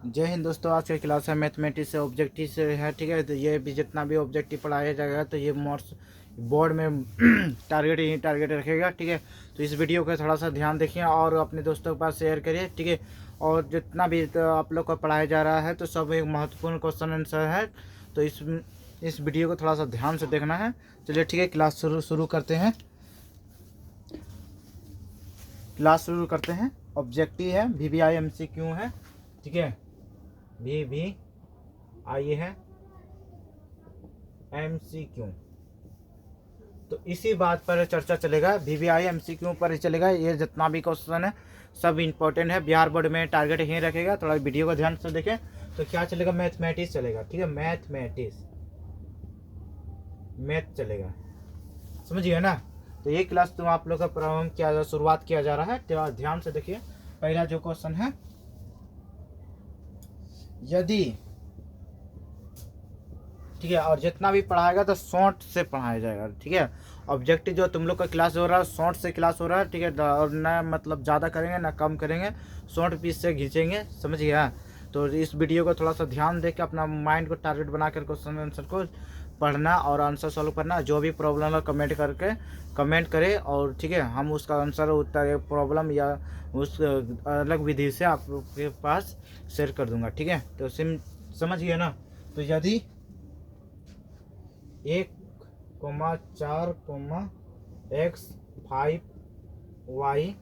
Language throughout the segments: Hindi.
जय हिंद दोस्तों। आज का क्लास है मैथमेटिक्स से ऑब्जेक्टिव से है, ठीक है। तो ये भी जितना भी ऑब्जेक्टिव पढ़ाया जाएगा तो ये मोड्स बोर्ड में टारगेट ही टारगेट रखेगा, ठीक है। तो इस वीडियो का थोड़ा सा ध्यान देखिए और अपने दोस्तों के पास शेयर करिए, ठीक है। और जितना भी तो आप लोग को पढ़ाया जा रहा है तो सब एक महत्वपूर्ण क्वेश्चन आंसर है। तो इस वीडियो को थोड़ा सा ध्यान से देखना है। चलिए ठीक है, क्लास शुरू करते हैं। ऑब्जेक्टिव है, VVI MCQ है, ठीक है। VVI है MCQ। तो इसी बात पर चर्चा चलेगा, VVI MCQ पर ही चलेगा। ये जितना भी क्वेश्चन है सब इम्पोर्टेंट है। बिहार बोर्ड में टारगेट यहीं रखेगा। थोड़ा वीडियो को ध्यान से देखें। तो क्या चलेगा? मैथमेटिक्स चलेगा, ठीक है। मैथ चलेगा, समझिए ना। तो ये क्लास तो आप लोग का प्रारंभ शुरुआत किया जा रहा है। तो ध्यान से देखिए, पहला जो क्वेश्चन है, यदि, ठीक है, और जितना भी पढ़ाएगा तो शॉर्ट से पढ़ाया जाएगा, ठीक है। ऑब्जेक्टिव जो तुम लोग का क्लास हो रहा है शॉर्ट से क्लास हो रहा है, ठीक है। और ना मतलब ज़्यादा करेंगे ना कम करेंगे, शॉर्ट पीस से खींचेंगे, समझिए। हाँ, तो इस वीडियो को थोड़ा सा ध्यान दे के अपना माइंड को टारगेट बना कर क्वेश्चन आंसर को पढ़ना और आंसर सॉल्व करना। जो भी प्रॉब्लम है कमेंट करें, और ठीक है, हम उसका आंसर उत्तर प्रॉब्लम या उस अलग विधि से आपके पास शेयर कर दूंगा, ठीक है। तो समझिए ना। तो यदि 1,4,x5y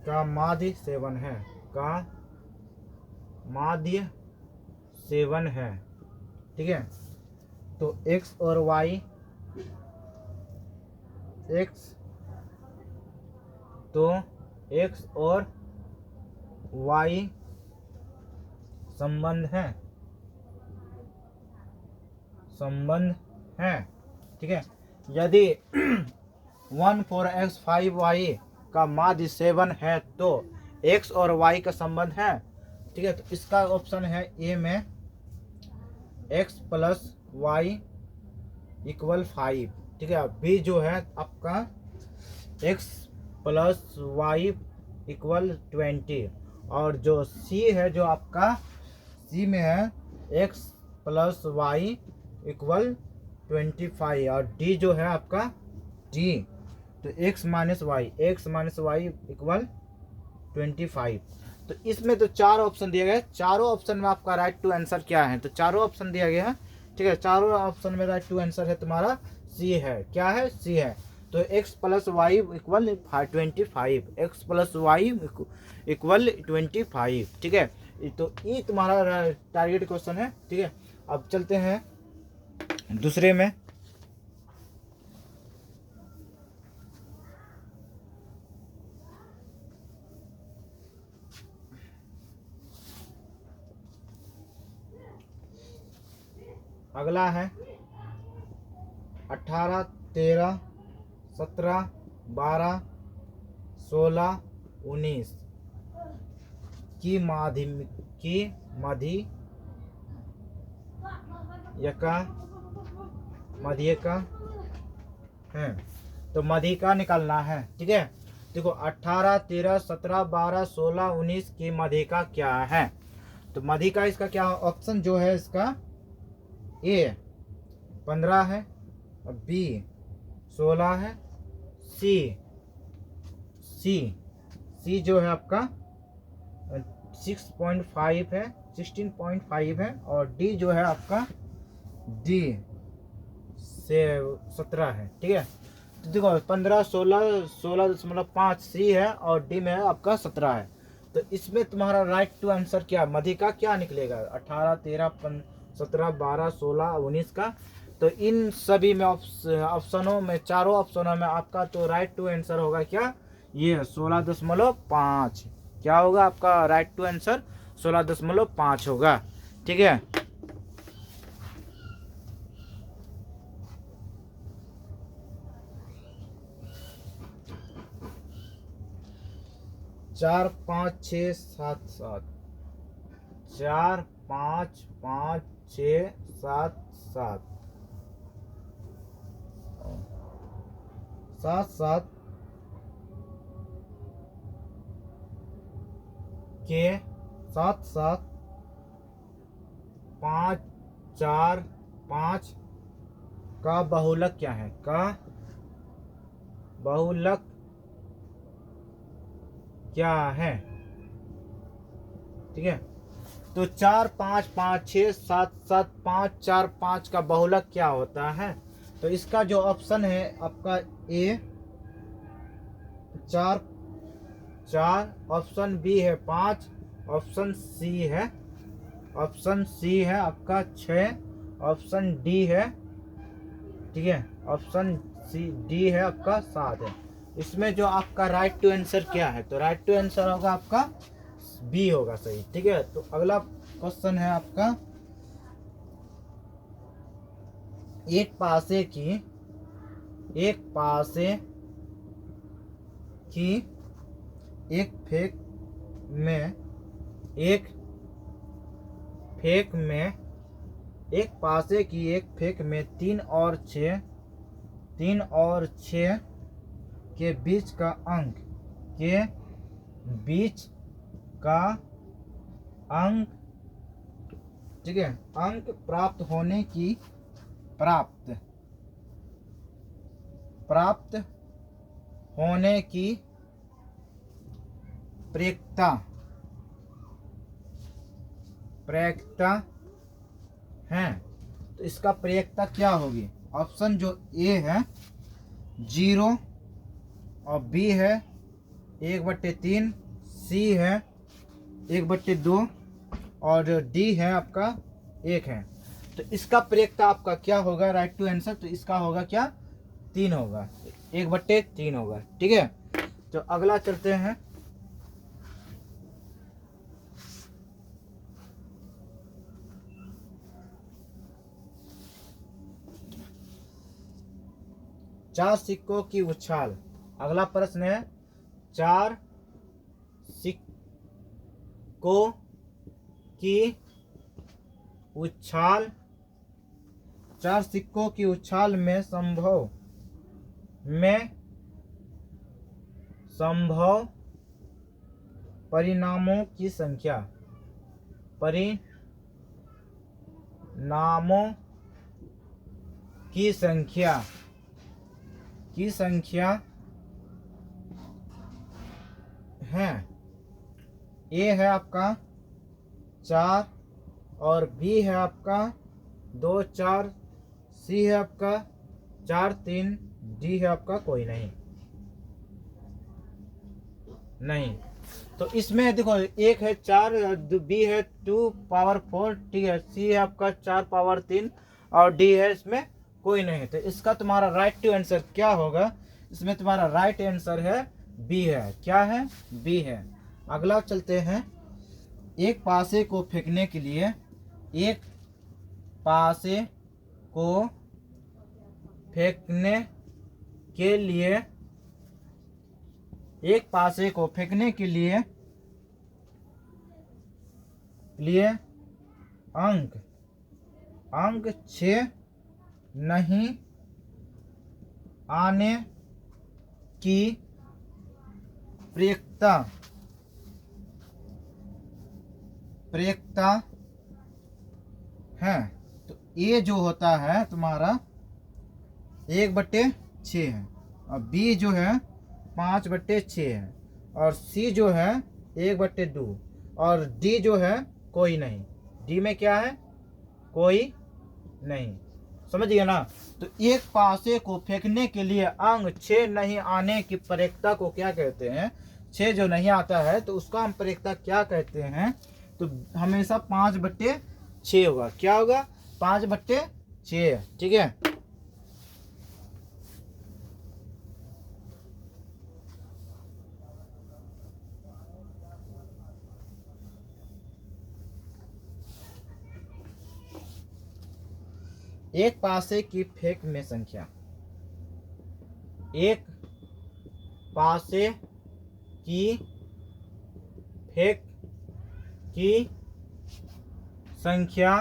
का माध्य 7 है, ठीक है। तो x और y, संबंध है, ठीक है। यदि 1,4x5y का माध्य 7 है तो x और y का संबंध है, ठीक है। तो इसका ऑप्शन है ए में x प्लस वाई इक्वल 5, ठीक है। बी जो है आपका x प्लस वाई इक्वल 20, और जो सी है जो आपका सी में है x प्लस वाई इक्वल 25, और डी जो है आपका डी, तो x माइनस वाई इक्वल 25। तो इसमें तो चार ऑप्शन दिए गए। चारों ऑप्शन में आपका राइट टू आंसर क्या है? तो चारों ऑप्शन दिया गया है, ठीक है। चारों ऑप्शन में राइट टू आंसर है तुम्हारा सी है। क्या है? सी है। तो x plus Y equal 25, x plus Y equal 25, ठीक है। तो ये तुम्हारा टारगेट क्वेश्चन है, ठीक है। अब चलते हैं दूसरे में। अगला है 18, 13, 17, 12, 16, 19 की मध्यिका है। तो मध्यिका निकालना है, ठीक है। देखो 18, 13, 17, 12, 16, 19 की मध्यिका क्या है? तो मध्यिका इसका क्या ऑप्शन जो है, इसका ए 15 है, बी 16 है, सी सी जो है आपका 6.5 है, 16.5 है, और डी जो है आपका डी से 17 है, ठीक है। तो देखो 15, 16.5 सी है और डी में है आपका 17 है। तो इसमें तुम्हारा राइट टू आंसर क्या, मध्यिका क्या निकलेगा? 18, 13, 17, 12, 16, 19 का। तो इन सभी में ऑप्शनों में, चारों ऑप्शनों में आपका तो राइट टू आंसर होगा क्या? ये 16.5। क्या होगा आपका राइट टू आंसर? 16.5 होगा, ठीक है। चार, 5, 6, 7, 7, 4, 5, 5, 6, 7, 7, 7, 7 के 7 7 5 4 5 का बहुलक क्या है? का बहुलक क्या है? ठीक है, तो 4 5 5 6 7 7 5 4 5 का बहुलक क्या होता है? तो इसका जो ऑप्शन है आपका ए 4 4, ऑप्शन बी है 5, ऑप्शन सी है आपका 6, ऑप्शन डी है, ठीक है, ऑप्शन डी है आपका 7 है। इसमें जो आपका राइट टू आंसर क्या है? तो राइट टू आंसर होगा आपका बी होगा सही। ठीक है, तो अगला क्वेश्चन है आपका, एक पासे की एक पासे की एक फेंक में 3 और 6 के बीच का अंक ठीक है, अंक प्राप्त होने की प्रयेकता है। तो इसका प्रयेकता क्या होगी? ऑप्शन जो ए है 0, और बी है 1/3, सी है 1/2, और डी है आपका 1 है। तो इसका प्रयेकता आपका क्या होगा? राइट टू आंसर तो इसका होगा क्या? 3 होगा, 1/3 होगा। ठीक है, तो अगला चलते हैं। चार सिक्कों की उछाल। अगला प्रश्न है, 4 सिक्कों की उछाल, 4 सिक्कों की उछाल में संभव परिणामों की संख्या है। ए है आपका 4, और बी है आपका 2 4, सी है आपका 4 3, डी है आपका कोई नहीं। तो इसमें देखो, एक है 4, बी है 2 पावर 4, ठीक है, सी है आपका 4 पावर 3, और डी है इसमें कोई नहीं। तो इसका तुम्हारा राइट टू आंसर क्या होगा? इसमें तुम्हारा राइट आंसर है बी है। क्या है? बी है। अगला चलते हैं, एक पासे को फेंकने के लिए अंक 6 नहीं आने की प्रयेकता है। तो ए जो होता है तुम्हारा 1/6 है, और बी जो है 5/6 है, और सी जो है 1/2, और डी जो है कोई नहीं। डी में क्या है? कोई नहीं। समझ गए ना? तो एक पासे को फेंकने के लिए अंक 6 नहीं आने की प्रयेकता को क्या कहते हैं? 6 जो नहीं आता है तो उसका हम प्रयेकता क्या कहते हैं? तो हमेशा 5/6 होगा। क्या होगा? 5/6। ठीक है, एक पासे की फेंक में संख्या, एक पासे की फेंक की संख्या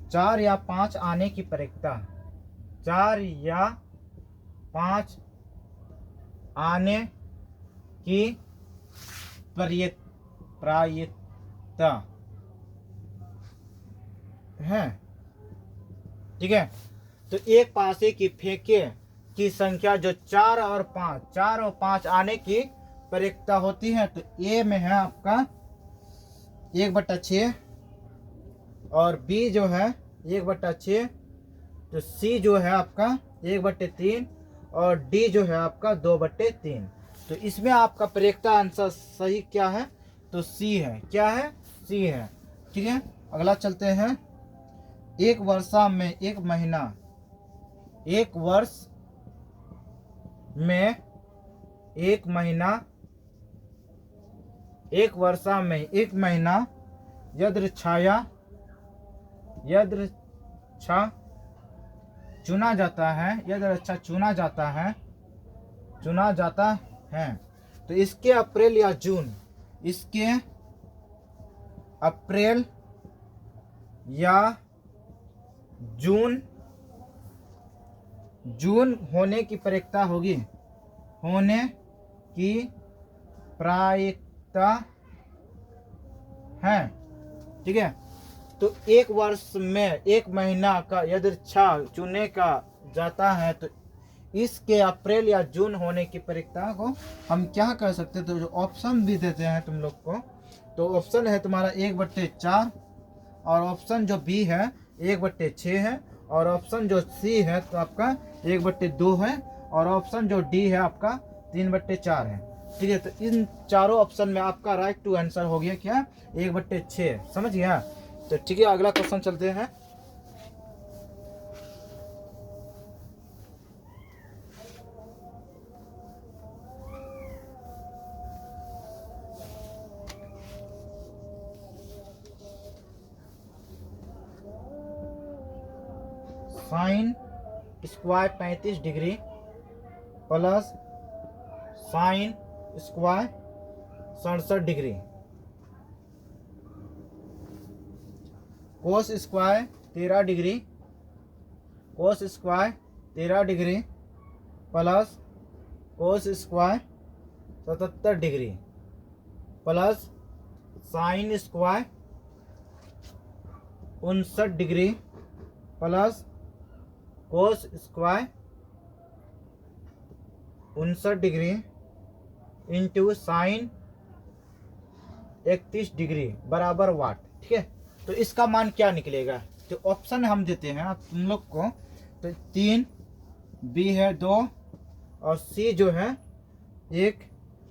4 या 5 आने की प्रयेकता, 4 या 5 आने की प्रायिकता है। ठीक है, तो एक पासे की फेंके की संख्या जो 4 और 5 आने की प्रायिकता होती है। तो ए में है आपका 1/6 और बी जो है 1/6, तो सी जो है आपका 1/3 और डी जो है आपका 2/3। तो इसमें आपका प्रायिकता आंसर सही क्या है? तो सी है। क्या है? सी है। ठीक है, अगला चलते हैं। एक वर्षा में एक महीना, एक वर्ष में एक महीना, एक वर्षा में एक महीना यदृच्छा चुना जाता है, यदृच्छा चुना जाता है। तो इसके अप्रैल या जून, इसके अप्रैल या जून होने की प्रायिकता होगी, होने की प्रायिकता है। ठीक है, तो एक वर्ष में एक महीना का यदृच्छा चुने का जाता है, तो इसके अप्रैल या जून होने की प्रायिकता को हम क्या कर सकते हैं? तो जो ऑप्शन भी देते हैं तुम लोग को, तो ऑप्शन है तुम्हारा 1/4 और ऑप्शन जो बी है 1/6 है और ऑप्शन जो सी है तो आपका 1/2 है और ऑप्शन जो डी है आपका 3/4 है। ठीक है, तो इन चारों ऑप्शन में आपका राइट टू आंसर हो गया क्या? 1/6। समझ गया? तो ठीक है, अगला क्वेश्चन चलते हैं। Sine square 35 degree plus sine square 67 degree, cos square 13 degree, cos square 13 degree plus cos square 77 degree plus sine square 59 degree plus cos square 59 degree into sine 31 degree बराबर वाट। ठीक है, तो इसका मान क्या निकलेगा? तो ऑप्शन हम देते हैं आप तुम लोग को, तो 3, बी है 2 और सी जो है 1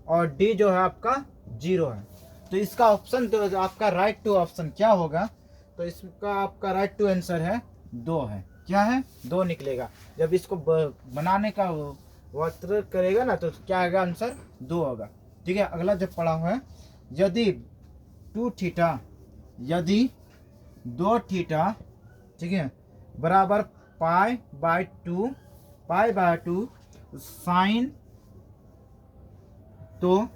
और डी जो है आपका 0 है। तो इसका ऑप्शन तो आपका राइट टू ऑप्शन क्या होगा? तो इसका आपका राइट टू आंसर है 2 है। क्या है? 2 निकलेगा। जब इसको बनाने का वक्र करेगा ना तो क्या आएगा? आंसर 2 होगा। ठीक है, अगला जब पढ़ा हुआ है, यदि 2 थीटा, यदि 2 थीटा, ठीक है, बराबर π/2 साइन, तो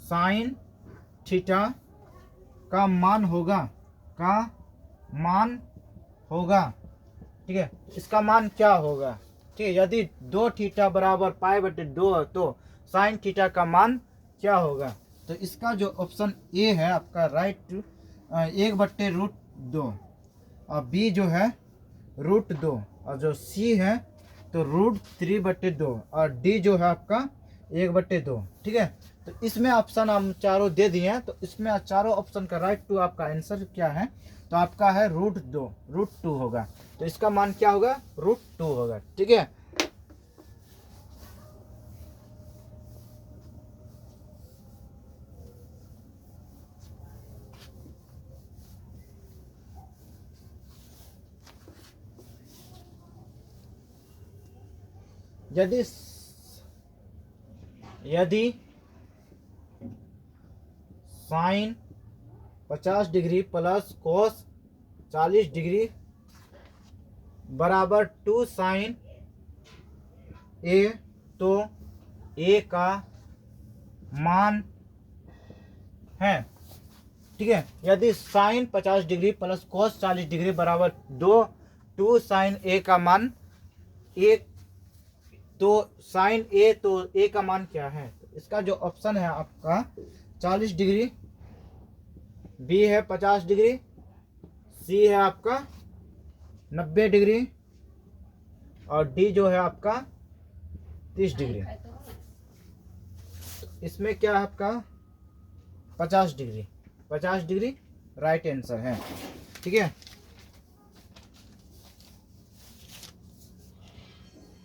साइन थीटा का मान होगा, ठीक है, इसका मान क्या होगा? ठीक है, यदि 2 थीटा बराबर π/2 तो साइन थीटा का मान क्या होगा? तो इसका जो ऑप्शन ए है आपका राइट 1/√2 और बी जो है √2 और जो सी है तो √3/2 और डी जो है आपका 1/2। ठीक है, तो इसमें ऑप्शन हम चारों दे दिए हैं, तो इसमें चारों ऑप्शन का राइट टू आपका आंसर क्या है? तो आपका है √2 होगा। तो इसका मान क्या होगा? √2 होगा। ठीक है, यदि sine 50 degree plus cos 40 degree बराबर 2 साइन ए, तो ए का मान है। ठीक है, यदि sine 50 degree plus cos 40 degree बराबर 2 साइन ए का मान 1, तो साइन ए, तो ए का मान क्या है? इसका जो ऑप्शन है आपका 40 डिग्री, बी है 50 डिग्री, सी है आपका 90 डिग्री और डी जो है आपका 30 डिग्री। इसमें क्या है आपका 50 डिग्री, 50 डिग्री राइट आंसर है। ठीक है,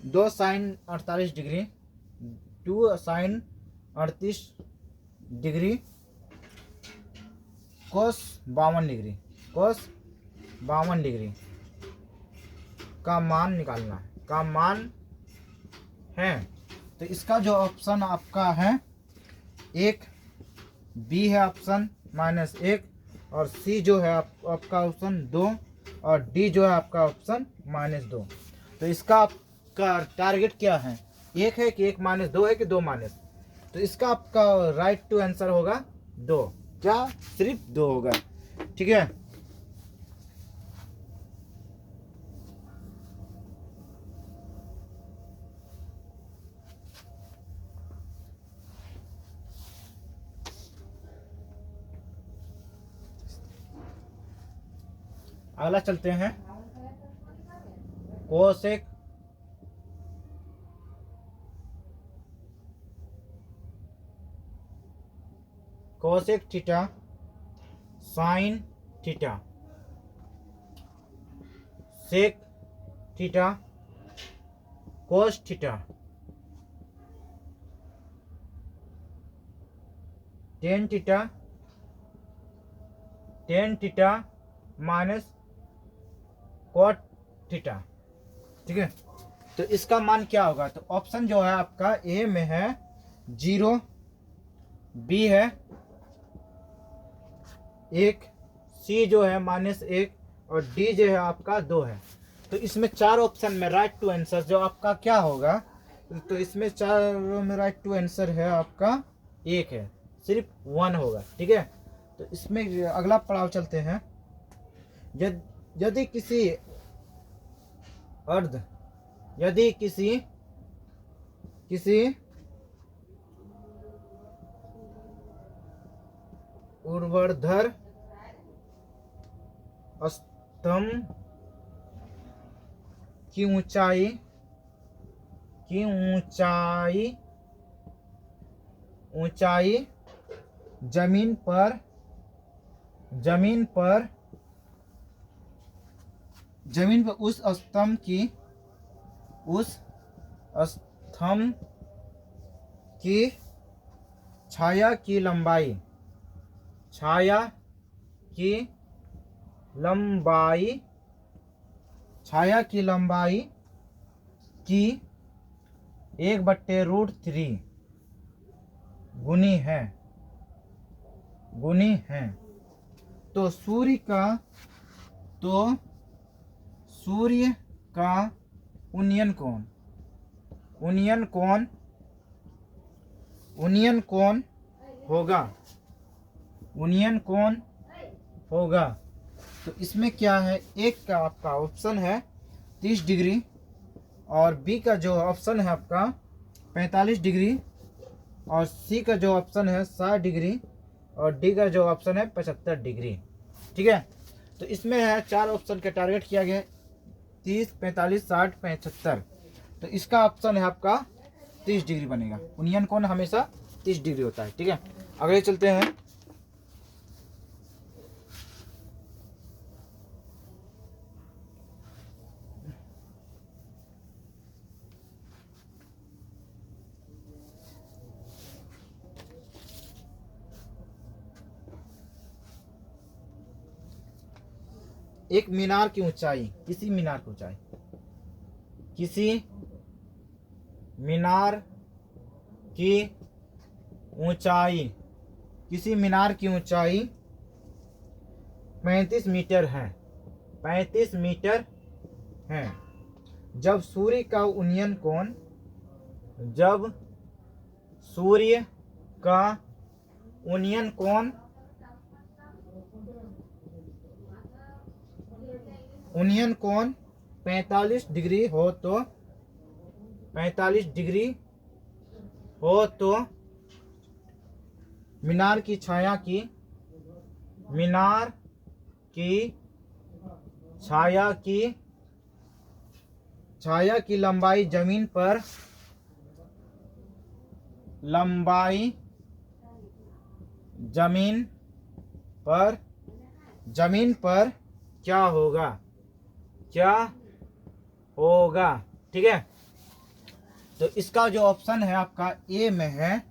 2 साइन 48 डिग्री, 2 साइन 38 डिग्री, कोस 52 डिग्री, कोस 52 डिग्री का मान निकालना है, का मान है। तो इसका जो ऑप्शन आपका है एक, बी है ऑप्शन -1 और सी जो है आपका ऑप्शन 2 और डी जो है आपका ऑप्शन -2। तो इसका आपका टारगेट क्या है, 1 है कि 1 -2 है कि 2 माइनस। तो इसका आपका राइट टू आंसर होगा 2, क्या सिर्फ 2 होगा। ठीक है, अगला चलते हैं cosec cosec theta sine theta sec theta cos theta tan theta minus cot theta. ठीक है, तो इसका मान क्या होगा। तो ऑप्शन जो है आपका ए में है 0, बी है 1, सी जो है -1 और डी जो है आपका 2 है। तो इसमें 4 ऑप्शन में राइट टू आंसर जो आपका क्या होगा, तो इसमें 4 में राइट टू आंसर है आपका 1 है, सिर्फ 1 होगा। ठीक है, तो इसमें अगला पड़ाव चलते हैं। यदि किसी अर्ध, यदि किसी ऊर्ध्वाधर स्तंभ की ऊंचाई जमीन पर उस स्तंभ की छाया की लंबाई की 1/√3 गुनी है। तो सूर्य का उन्नयन कोण होगा। तो इसमें क्या है, एक का आपका ऑप्शन है 30 डिग्री और बी का जो ऑप्शन है आपका 45 डिग्री और सी का जो ऑप्शन है 60 डिग्री और डी का जो ऑप्शन है 75 डिग्री। ठीक है, तो इसमें है 4 ऑप्शन के टारगेट किया गया 30, 45, 60, 75। तो इसका ऑप्शन है आपका 30 डिग्री बनेगा। उन्नयन कोण हमेशा 30 डिग्री होता है। ठीक है, अगले चलते हैं। एक मीनार की ऊंचाई, किसी मीनार की ऊंचाई 35 मीटर है, 35 मीटर है। जब सूर्य का उन्नयन कोण 45 डिग्री हो तो मीनार की छाया की मीनार की छाया की लंबाई जमीन पर क्या होगा ठीक है। तो इसका जो ऑप्शन है आपका ए में है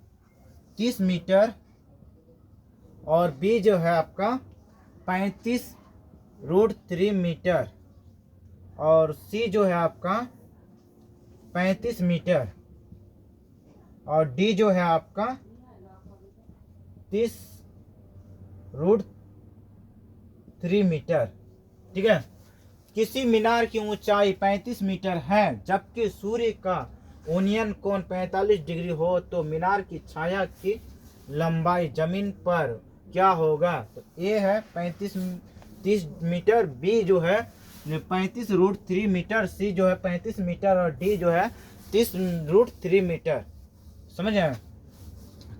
30 मीटर और बी जो है आपका 35√3 मीटर और सी जो है आपका 35 मीटर और डी जो है आपका 30√3 मीटर। ठीक है। किसी मीनार की ऊंचाई 35 मीटर है जबकि सूर्य का ओनियन कोण 45 डिग्री हो तो मीनार की छाया की लंबाई जमीन पर क्या होगा। तो ए है 30 मीटर, बी जो है 35√3 मीटर, सी जो है 35 मीटर और डी जो है 30√3 मीटर। समझ आए।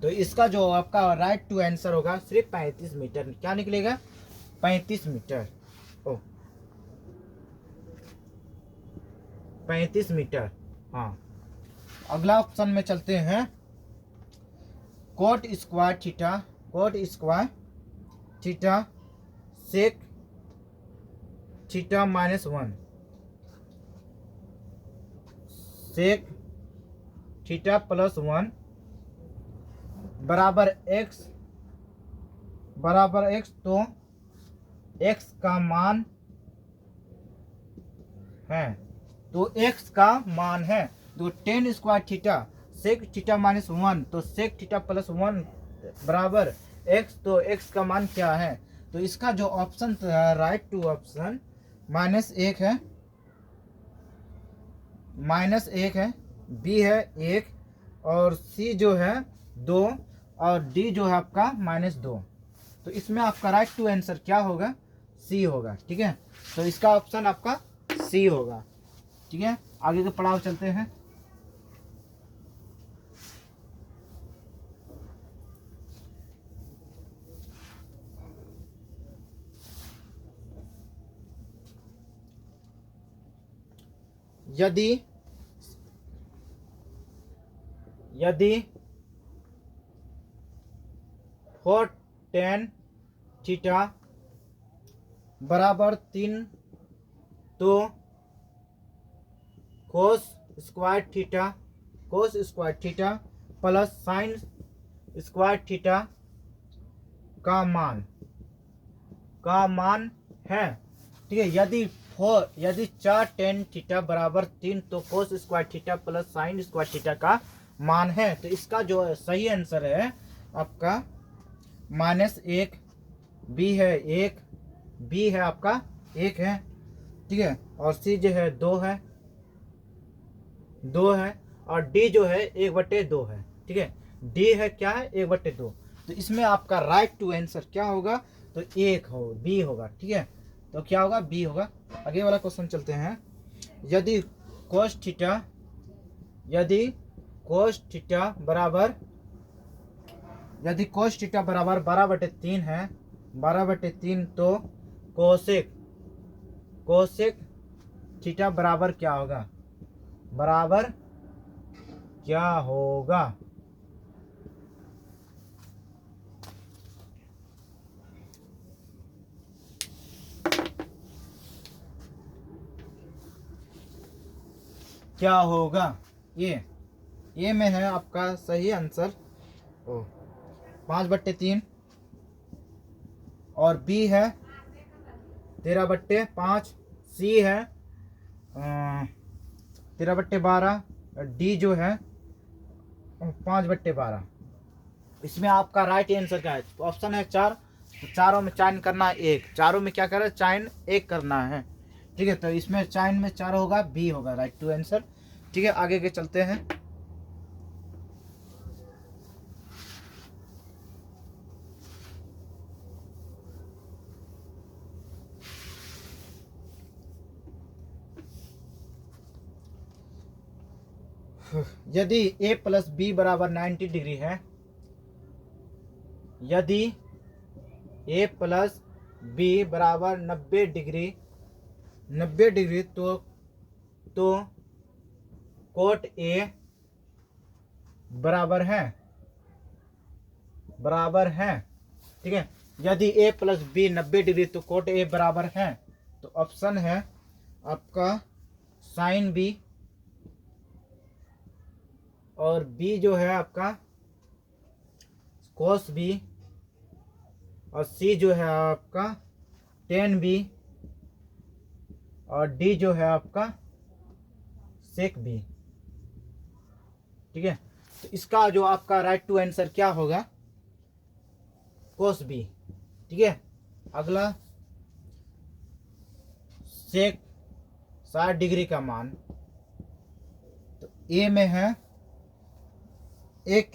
तो इसका जो आपका राइट टू आंसर होगा सिर्फ 35 मीटर। क्या निकलेगा 35 मीटर। 35 मीटर। हाँ, अगला ऑप्शन में चलते हैं। Cot square theta sec theta -1 sec theta +1 बराबर x तो x का मान है तो tan square theta sec theta -1 तो सेक थीटा +1 बराबर x तो x का मान क्या है। तो इसका जो ऑप्शन राइट टू ऑप्शन -1 है, बी है 1 और सी जो है 2 और डी जो है आपका -2। तो इसमें आपका राइट टू आंसर क्या होगा सी होगा। ठीक है। तो इसका ऑप्शन आपका सी होगा। ठीक है। आगे के पड़ाव चलते हैं। यदि 4 tan थीटा बराबर 3 तो cos square theta plus sine square theta का मान है। ठीक है। यदि 4 tan थीटा बराबर 3 तो cos square theta plus sine square theta का मान है। तो इसका जो सही आंसर है आपका -1, बी है 1, बी है आपका 1 है। ठीक है। और सी जो है 2 है और डी जो है 1/2 है। ठीक है। डी है क्या है 1/2। तो इसमें आपका राइट टू आंसर क्या होगा तो बी होगा। ठीक है। तो क्या होगा बी होगा। आगे वाला क्वेश्चन चलते हैं। यदि कोस थीटा बराबर 12/3 है 12/3 तो कोसेक थीटा बराबर क्या होगा क्या होगा। ये में है आपका सही आंसर 5/3 और बी है 13/5, सी है 13/12 और डी जो है 5/12। इसमें आपका राइट आंसर क्या है। ऑप्शन है 4 तो चारों में चयन करना है 1, चारों में क्या करना चयन 1 करना है। ठीक है। तो इसमें चयन में 4 होगा, बी होगा राइट टू आंसर। ठीक है। आगे के चलते हैं। यदि a + b बराबर 90 डिग्री है यदि ए प्लस बी बराबर 90 डिग्री तो कोट ए बराबर है। ठीक है, यदि ए प्लस बी 90 डिग्री तो कोट ए बराबर है। तो ऑप्शन है आपका साइन बी, और बी जो है आपका कोस बी, और सी जो है आपका टेन बी, और डी जो है आपका सेक बी। ठीक है, तो इसका जो आपका राइट टू आंसर क्या होगा? Cos B. ठीक है, अगला सेक 60 डिग्री का मान, तो ए में है एक,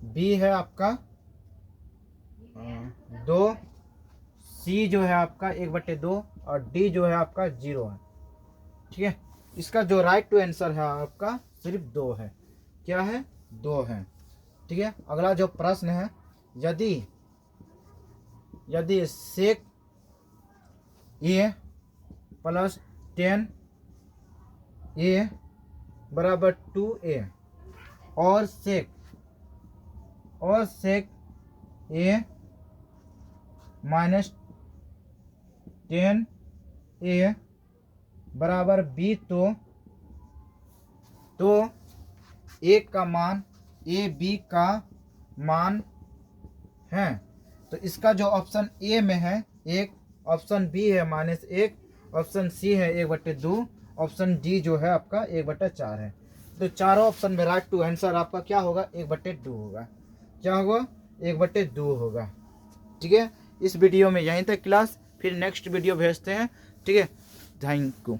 बी है आपका 2, सी जो है आपका 1/2, और डी जो है आपका 0 है। ठीक है, इसका जो राइट टू आंसर है आपका सिर्फ 2 है। क्या है? 2 है। ठीक है, अगला जो प्रश्न है, यदि सेक ए प्लस 10 ए बराबर 2a और सेक ए माइनस 10a बराबर b, तो ए का मान ए बी का मान है। तो इसका जो ऑप्शन ए में है 1, ऑप्शन बी है -1, ऑप्शन सी है 1/2, ऑप्शन डी जो है आपका 1/4 है। तो चारों ऑप्शन में राइट टू आंसर आपका क्या होगा? 1/2 होगा। क्या होगा? 1/2 होगा। ठीक है, इस वीडियो में यहीं तक क्लास, फिर नेक्स्ट वीडियो भेजते हैं। ठीक है, थैंक यू।